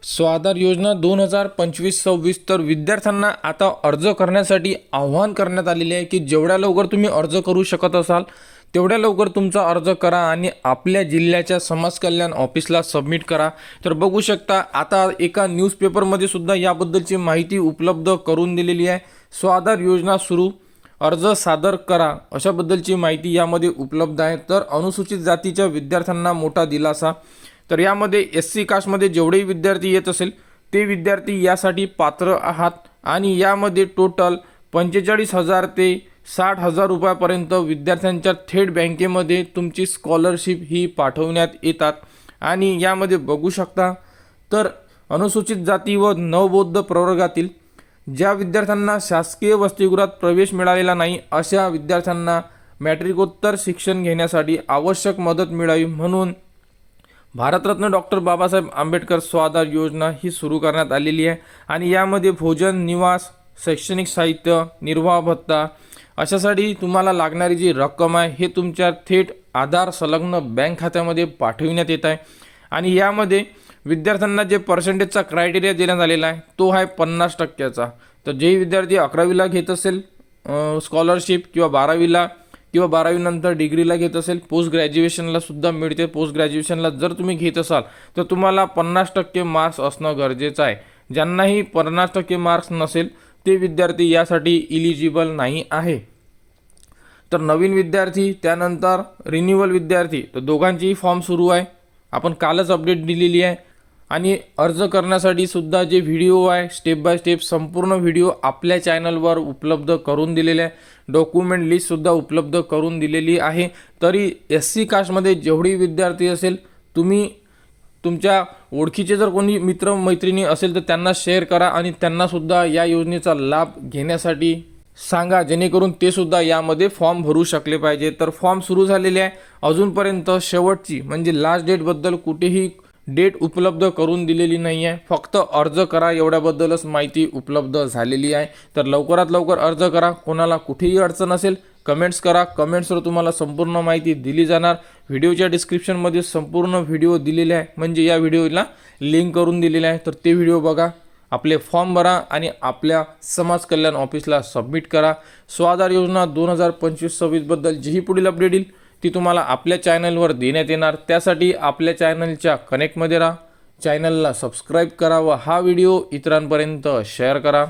आधार योजना 2025-26 तर विद्यार्थ्यांना आता अर्ज करण्यासाठी आव्हान करण्यात आलेले आहे की जेवढ्या लवकर तुम्ही अर्ज करू शकत असाल तेवढ्या लवकर तुमचा अर्ज करा आणि आपल्या जिल्ह्याच्या समाज कल्याण ऑफिसला सबमिट करा। तर बघू शकता आता एका न्यूजपेपरमध्ये सुद्धा याबद्दलची माहिती उपलब्ध करून दिलेली आहे। आधार योजना सुरू, अर्ज सादर करा अशाबद्दलची माहिती यामध्ये उपलब्ध आहे। तर अनुसूचित जातीच्या विद्यार्थ्यांना मोठा दिलासा। तर यामध्ये SC कास्टमध्ये जेवढेही विद्यार्थी येत असेल ते विद्यार्थी यासाठी पात्र आहात आणि यामध्ये टोटल 45,000 ते 60,000 रुपयापर्यंत विद्यार्थ्यांच्या थेट बँकेमध्ये तुमची स्कॉलरशिप ही पाठवण्यात येतात। आणि यामध्ये बघू शकता तर अनुसूचित जाती व नवबौद्ध प्रवर्गातील ज्या विद्यार्थ्यांना शासकीय वसतिगृहात प्रवेश मिळालेला नाही अशा विद्यार्थ्यांना मॅट्रिकोत्तर शिक्षण घेण्यासाठी आवश्यक मदत मिळावी म्हणून भारतरत्न डॉक्टर बाबासाहेब आंबेडकर आधार योजना ही सुरू करण्यात आलेली आहे। आणि यामध्ये भोजन, निवास, शैक्षणिक साहित्य, निर्वाह भत्ता अशासाठी तुम्हाला लागणारी जी रक्कम आहे हे तुमच्या थेट आधार संलग्न बँक खात्यामध्ये पाठविण्यात येत आहे। आणि यामध्ये विद्यार्थ्यांना जे पर्सेंटेजचा क्रायटेरिया देण्यात आलेला आहे तो आहे 50%चा। तर जे विद्यार्थी 11वीला घेत असेल स्कॉलरशिप किंवा 12वीला किंवा 12वीनंतर डिग्रीला घेत असेल, पोस्ट ग्रॅज्युएशनला सुद्धा मिळते। पोस्ट ग्रॅज्युएशनला जर तुम्ही घेत असाल तर तुम्हाला 50% मार्क्स असणं गरजेचं आहे। ज्यांनाही 50% मार्क्स नसेल ते विद्यार्थी यासाठी इलिजिबल नाही आहे। तर नवीन विद्यार्थी त्यानंतर रिन्युअल विद्यार्थी तर दोघांचीही फॉर्म सुरू आहे। आपण कालच अपडेट दिलेली आहे। आणि अर्ज करण्यासाठी सुद्धा जे व्हिडिओ आहे स्टेप बाय स्टेप संपूर्ण व्हिडिओ आपल्या चॅनलवर उपलब्ध करून दिलेले आहे। डॉक्युमेंट लिस्ट सुद्धा उपलब्ध करून दिलेली आहे। तरी SC कास्टमध्ये जेवढी विद्यार्थी असेल तुम्ही तुमच्या ओळखीचे जर कोणी मित्र मैत्रिणी असेल तर त्यांना शेअर करा आणि त्यांना सुद्धा या योजनेचा लाभ घेण्यासाठी सांगा जेणेकरून ते सुद्धा यामध्ये फॉर्म भरू शकले पाहिजे। तर फॉर्म सुरू झालेले आहे। अजूनपर्यंत शेवटची म्हणजे लास्ट डेटबद्दल कुठेही डेट उपलब्ध करून दिलेली नाही आहे। फक्त अर्ज करा एवढ्याबद्दलच माहिती उपलब्ध झालेली आहे। तर लवकरात लवकर अर्ज करा। कोणाला कुठेही अडचण असेल कमेंट्स करा, कमेंट्सवर तुम्हाला संपूर्ण माहिती दिली जाणार। व्हिडिओच्या डिस्क्रिप्शनमध्ये संपूर्ण व्हिडिओ दिलेले आहे म्हणजे या व्हिडिओला लिंक करून दिलेले आहे। तर ते व्हिडिओ बघा, आपले फॉर्म भरा आणि आपल्या समाज कल्याण ऑफिसला सबमिट करा। आधार योजना 2025-26 बद्दल जीही पुढील अपडेट येईल ती तुम्हाला आपल्या चॅनलवर देण्यात येणार। त्यासाठी आपल्या चॅनलच्या कनेक्टमध्ये राहा, चॅनलला सबस्क्राईब करा व हा व्हिडिओ इतरांपर्यंत शेअर करा।